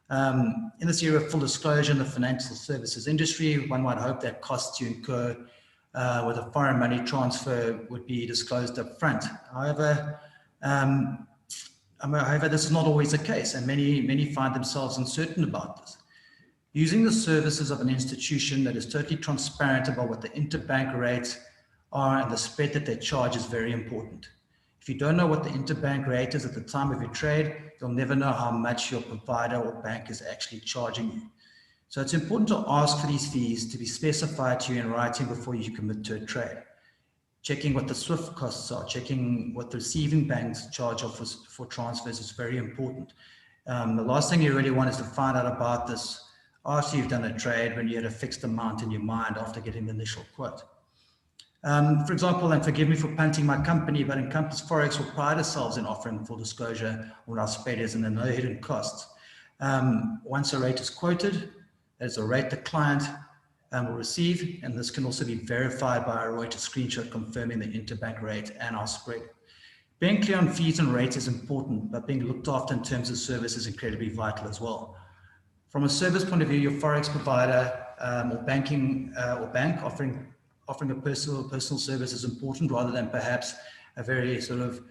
In this area of full disclosure in the financial services industry, one might hope that costs you incur with a foreign money transfer would be disclosed up front. However, this is not always the case, and many find themselves uncertain about this. Using the services of an institution that is totally transparent about what the interbank rates are and the spread that they charge is very important. If you don't know what the interbank rate is at the time of your trade, you'll never know how much your provider or bank is actually charging you. So it's important to ask for these fees to be specified to you in writing before you commit to a trade. Checking what the SWIFT costs are, checking what the receiving banks charge for transfers is very important. The last thing you really want is to find out about this after you've done a trade, when you had a fixed amount in your mind after getting the initial quote. For example, and forgive me for punting my company, but Encompass Forex will pride ourselves in offering full disclosure on our spreaders and the no hidden costs. Once a rate is quoted, there's a rate the client will receive, and this can also be verified by a Reuters screenshot confirming the interbank rate and our spread. Being clear on fees and rates is important, but being looked after in terms of service is incredibly vital as well. From a service point of view, your Forex provider or banking or bank offering a personal service is important, rather than perhaps a very sort of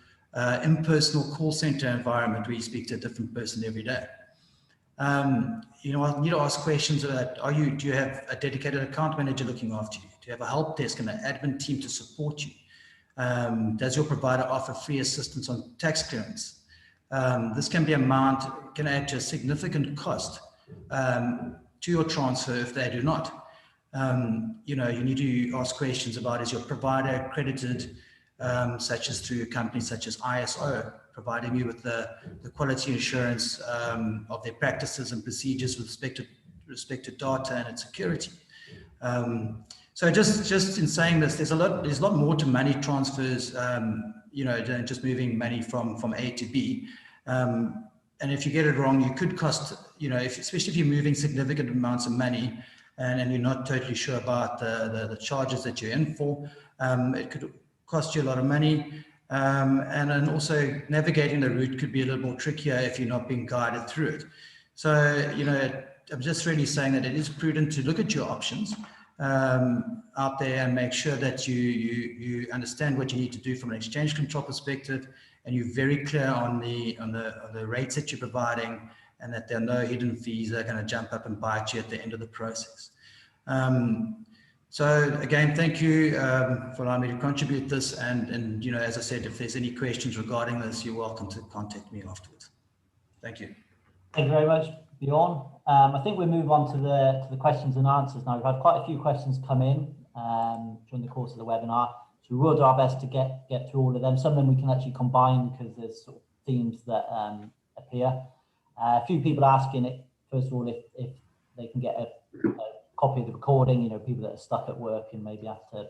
impersonal call center environment where you speak to a different person every day. You know, I need to ask questions about, do you have a dedicated account manager looking after you? Do you have a help desk and an admin team to support you? Does your provider offer free assistance on tax clearance? This can add to a significant cost to your transfer if they do not. You know, you need to ask questions about, is your provider accredited, such as through companies such as ISO, providing you with the quality assurance of their practices and procedures with respect to data and its security. So just in saying this, there's a lot more to money transfers, you know, than just moving money from A to B. And if you get it wrong, you could cost, you know, especially if you're moving significant amounts of money and you're not totally sure about the charges that you're in for, it could cost you a lot of money. And then also navigating the route could be a little more trickier if you're not being guided through it. So, you know, I'm just really saying that it is prudent to look at your options out there and make sure that you understand what you need to do from an exchange control perspective, and you're very clear on the rates that you're providing, and that there are no hidden fees that are going to jump up and bite you at the end of the process. So again, thank you for allowing me to contribute this. And you know, as I said, if there's any questions regarding this, you're welcome to contact me afterwards. Thank you. Thank you very much, Bjorn. I think we move on to the questions and answers now. We've had quite a few questions come in during the course of the webinar, so we will do our best to get through all of them. Some of them we can actually combine because there's sort of themes that appear. A few people asking it, first of all, if they can get a copy of the recording, you know, people that are stuck at work and maybe have to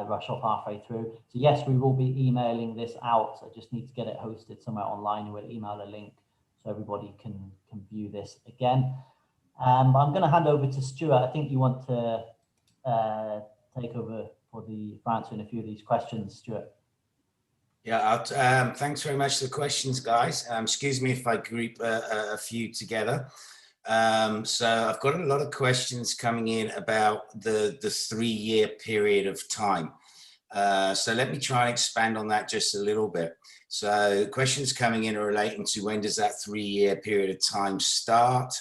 rush off halfway through. So yes, we will be emailing this out. I just need to get it hosted somewhere online. We'll email a link so everybody can view this again. I'm going to hand over to Stuart. I think you want to take over for answering a few of these questions, Stuart. Yeah, thanks very much for the questions, guys. Excuse me if I group a few together. So I've got a lot of questions coming in about the 3-year period of time. So let me try and expand on that just a little bit. So questions coming in are relating to when does that 3-year period of time start?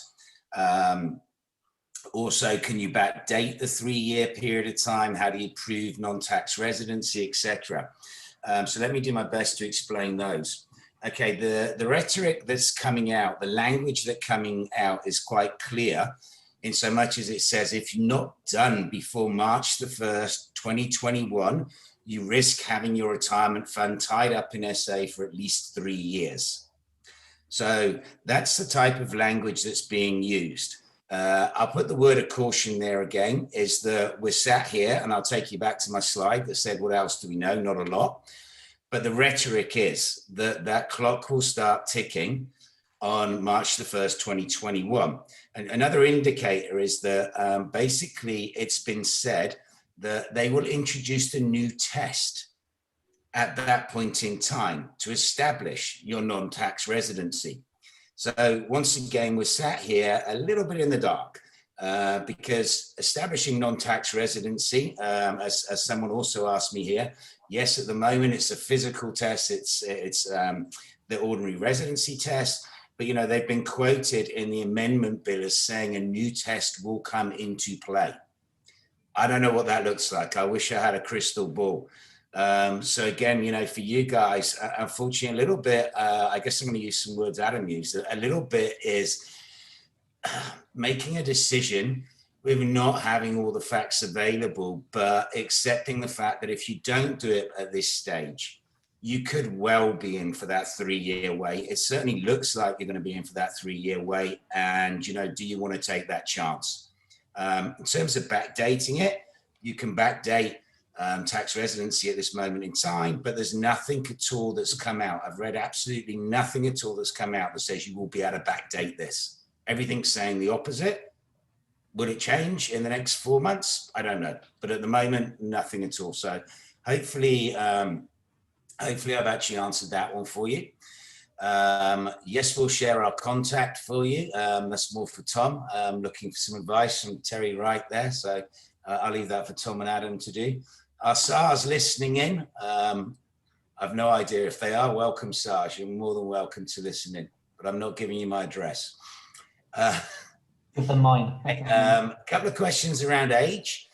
Also, can you backdate the 3-year period of time? How do you prove non-tax residency, etc.? So let me do my best to explain those. Okay, the rhetoric that's coming out, the language that's coming out is quite clear in so much as it says, if you're not done before March the 1st, 2021, you risk having your retirement fund tied up in SA for at least 3 years. So that's the type of language that's being used. I'll put the word of caution there again, is that we're sat here, and I'll take you back to my slide that said, what else do we know? Not a lot. But the rhetoric is that that clock will start ticking on March the 1st, 2021. And another indicator is that basically it's been said that they will introduce a new test at that point in time to establish your non-tax residency. So once again, we're sat here a little bit in the dark because establishing non-tax residency, as someone also asked me here, yes, at the moment it's a physical test, it's the ordinary residency test, but you know, they've been quoted in the amendment bill as saying a new test will come into play. I don't know what that looks like. I wish I had a crystal ball. So again, you know, for you guys, unfortunately, a little bit, I guess I'm going to use some words Adam used, a little bit is making a decision with not having all the facts available, but accepting the fact that if you don't do it at this stage, you could well be in for that 3-year wait. It certainly looks like you're going to be in for that 3-year wait. And, you know, do you want to take that chance? In terms of backdating it, you can backdate tax residency at this moment in time, but there's nothing at all that's come out. I've read absolutely nothing at all that's come out that says you will be able to backdate this. Everything's saying the opposite. Will it change in the next 4 months? I don't know. But at the moment, nothing at all. So hopefully, hopefully I've actually answered that one for you. Yes, we'll share our contact for you. That's more for Tom. Looking for some advice from Terry right there. So I'll leave that for Tom and Adam to do. Are SARS listening in? I've no idea if they are. Welcome, SARS. You're more than welcome to listen in, but I'm not giving you my address. Give them mine. A couple of questions around age.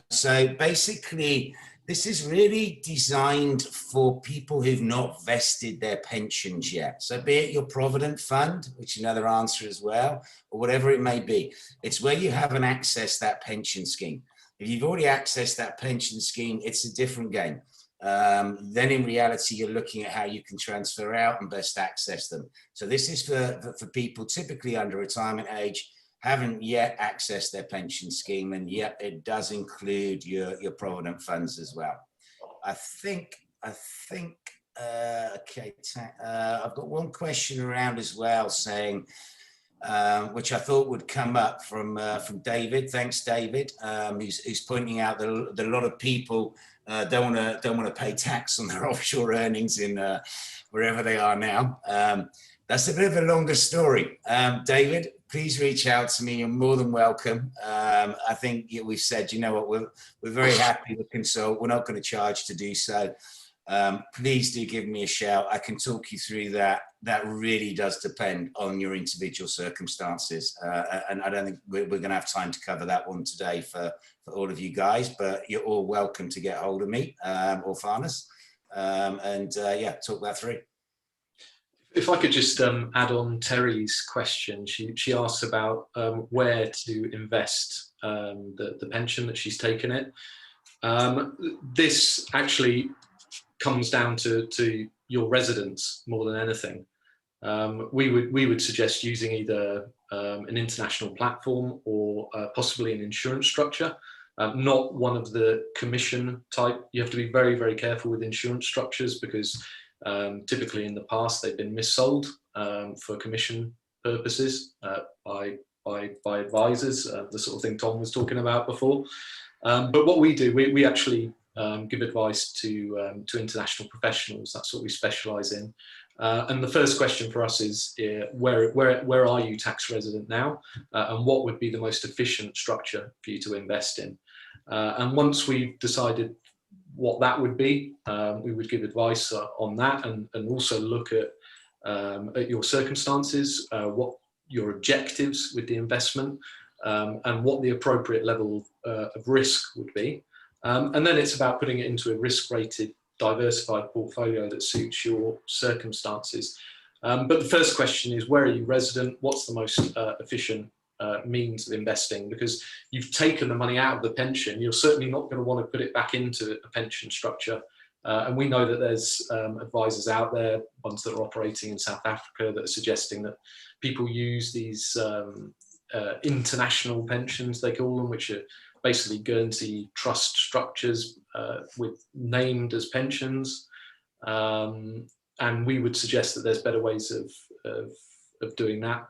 So basically, this is really designed for people who've not vested their pensions yet. So be it your Provident Fund, which is another answer as well, or whatever it may be. It's where you haven't accessed that pension scheme. If you've already accessed that pension scheme, it's a different game. Then in reality, you're looking at how you can transfer out and best access them. So this is for people typically under retirement age, haven't yet accessed their pension scheme, and yet it does include your provident funds as well. I think okay, I've got one question around as well saying, which I thought would come up from David. Thanks, David, who's pointing out that a lot of people don't want to pay tax on their offshore earnings in wherever they are now. That's a bit of a longer story. David, please reach out to me. You're more than welcome. I think we've said, you know what, we're very happy to consult. We're not going to charge to do so. Please do give me a shout. I can talk you through that. That really does depend on your individual circumstances. And I don't think we're going to have time to cover that one today for all of you guys, but you're all welcome to get hold of me or Farnes and yeah, talk that through. If I could just add on Terry's question, she asks about where to invest the pension that she's taken it. This actually comes down to your residence more than anything. We would suggest using either an international platform or possibly an insurance structure, not one of the commission type. You have to be very, very careful with insurance structures because typically in the past they've been missold for commission purposes by advisors, the sort of thing Tom was talking about before. But what we do, we actually give advice to international professionals. That's what we specialise in. And the first question for us is, where are you tax resident now? And what would be the most efficient structure for you to invest in? And once we've decided what that would be, we would give advice on that and also look at your circumstances, what your objectives with the investment, and what the appropriate level of risk would be. And then it's about putting it into a risk-rated, diversified portfolio that suits your circumstances. But the first question is, where are you resident? What's the most efficient means of investing? Because you've taken the money out of the pension, you're certainly not going to want to put it back into a pension structure. And we know that there's advisors out there, ones that are operating in South Africa, that are suggesting that people use these international pensions, they call them, which are basically Guernsey trust structures with named as pensions. And we would suggest that there's better ways of doing that.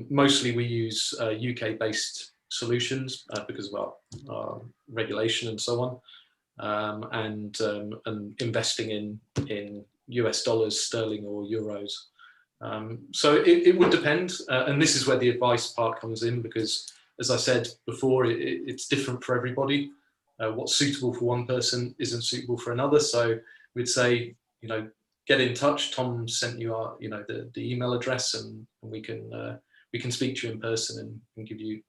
Mostly we use UK-based solutions because of our regulation and so on, and investing in US dollars, sterling or euros. So it would depend, and this is where the advice part comes in, because as I said before, it's different for everybody. What's suitable for one person isn't suitable for another. So we'd say, get in touch. Tom sent you our, the email address, and we can speak to you in person and give you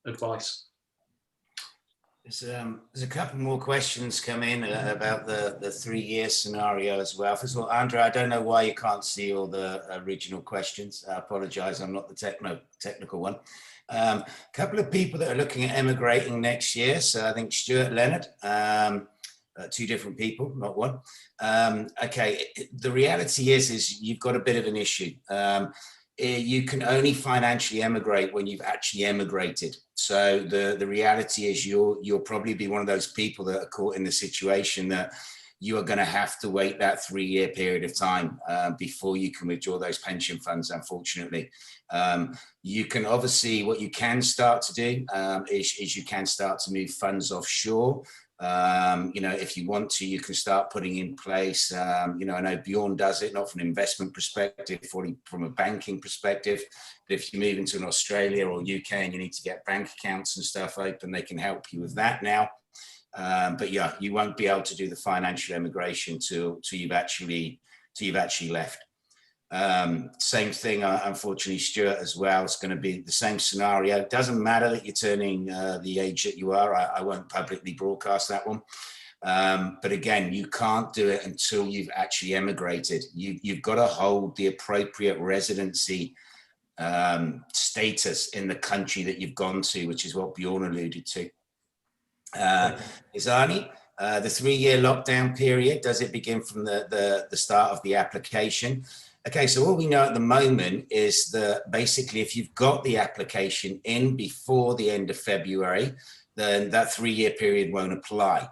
advice. There's a couple more questions come in about the 3-year scenario as well. First of all, Andrew, I don't know why you can't see all the original questions. I apologize, I'm not the technical one. A couple of people that are looking at emigrating next year. So I think Stuart Leonard, 2 different people, not one. Okay, the reality is you've got a bit of an issue. You can only financially emigrate when you've actually emigrated. So the reality is you'll probably be one of those people that are caught in the situation that you are going to have to wait that 3-year period of time before you can withdraw those pension funds, unfortunately. You can obviously, what you can start to do is you can start to move funds offshore. You know, if you want to, you can start putting in place, you know, I know Bjorn does it, not from an investment perspective, from a banking perspective. But if you move into an Australia or UK and you need to get bank accounts and stuff open, they can help you with that now. But yeah, you won't be able to do the financial emigration till you've actually left. Same thing, unfortunately, Stuart, as well. It's going to be the same scenario. It doesn't matter that you're turning the age that you are. I won't publicly broadcast that one. But again, you can't do it until you've actually emigrated. You've got to hold the appropriate residency status in the country that you've gone to, which is what Bjorn alluded to. Izani, the 3-year lockdown period, does it begin from the start of the application? Okay, so all we know at the moment is that basically if you've got the application in before the end of February, then that 3-year period won't apply.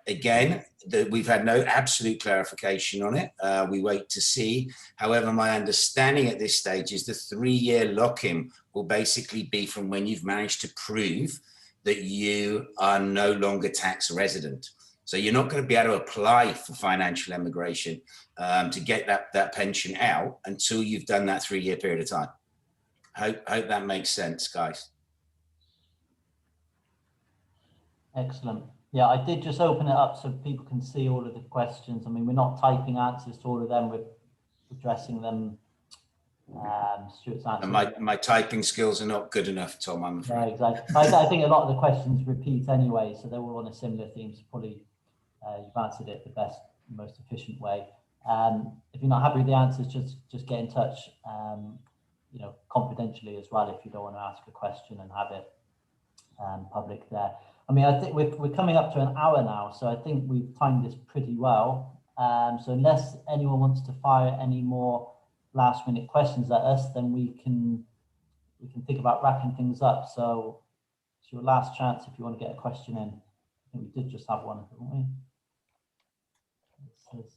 Again, we've had no absolute clarification on it. We wait to see. However, my understanding at this stage is the 3-year lock-in will basically be from when you've managed to prove that you are no longer tax resident. So you're not going to be able to apply for financial emigration to get that pension out until you've done that 3-year period of time. Hope that makes sense, guys. Excellent. Yeah, I did just open it up so people can see all of the questions. I mean, we're not typing answers to all of them, we're addressing them. Stuart's answer. My typing skills are not good enough, Tom, I'm afraid. Yeah, exactly. I think a lot of the questions repeat anyway, so they're all on a similar theme. So probably you've answered it the best, most efficient way. If you're not happy with the answers, just get in touch, you know, confidentially as well, if you don't want to ask a question and have it public there. I mean, I think we're coming up to an hour now, so I think we've timed this pretty well. So unless anyone wants to fire any more last-minute questions at us, then we can think about wrapping things up. So it's your last chance if you want to get a question in. I think we did just have one, haven't we? It says,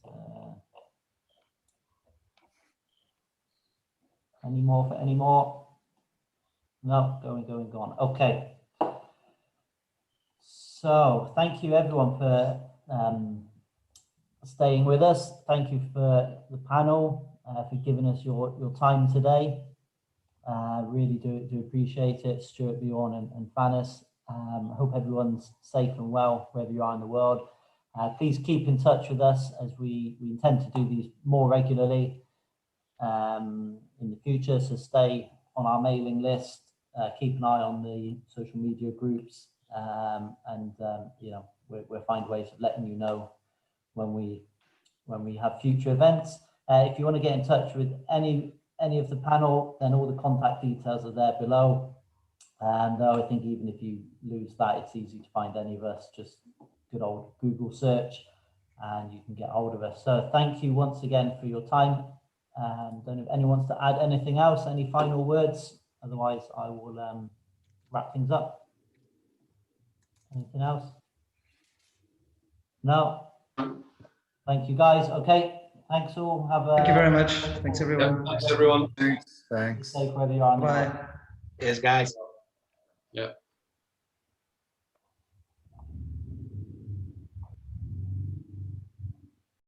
any more? No, going. Okay. So thank you everyone for staying with us. Thank you for the panel, for giving us your time today. Really do appreciate it, Stuart, Bjorn and Fanis. Hope everyone's safe and well wherever you are in the world. Please keep in touch with us as we intend to do these more regularly in the future. So stay on our mailing list, keep an eye on the social media groups, and you know, we'll find ways of letting you know when we have future events. If you want to get in touch with any of the panel, then all the contact details are there below. And though I think even if you lose that, it's easy to find any of us, just good old Google search and you can get hold of us. So thank you once again for your time. Don't know if anyone wants to add anything else, any final words? Otherwise, I will wrap things up. Anything else? No? Thank you, guys. Okay. Thanks all. Thank you very much. Thanks, everyone. Yeah, thanks everyone. Thanks. Stay safe wherever you are. Bye. Cheers, guys. Yeah.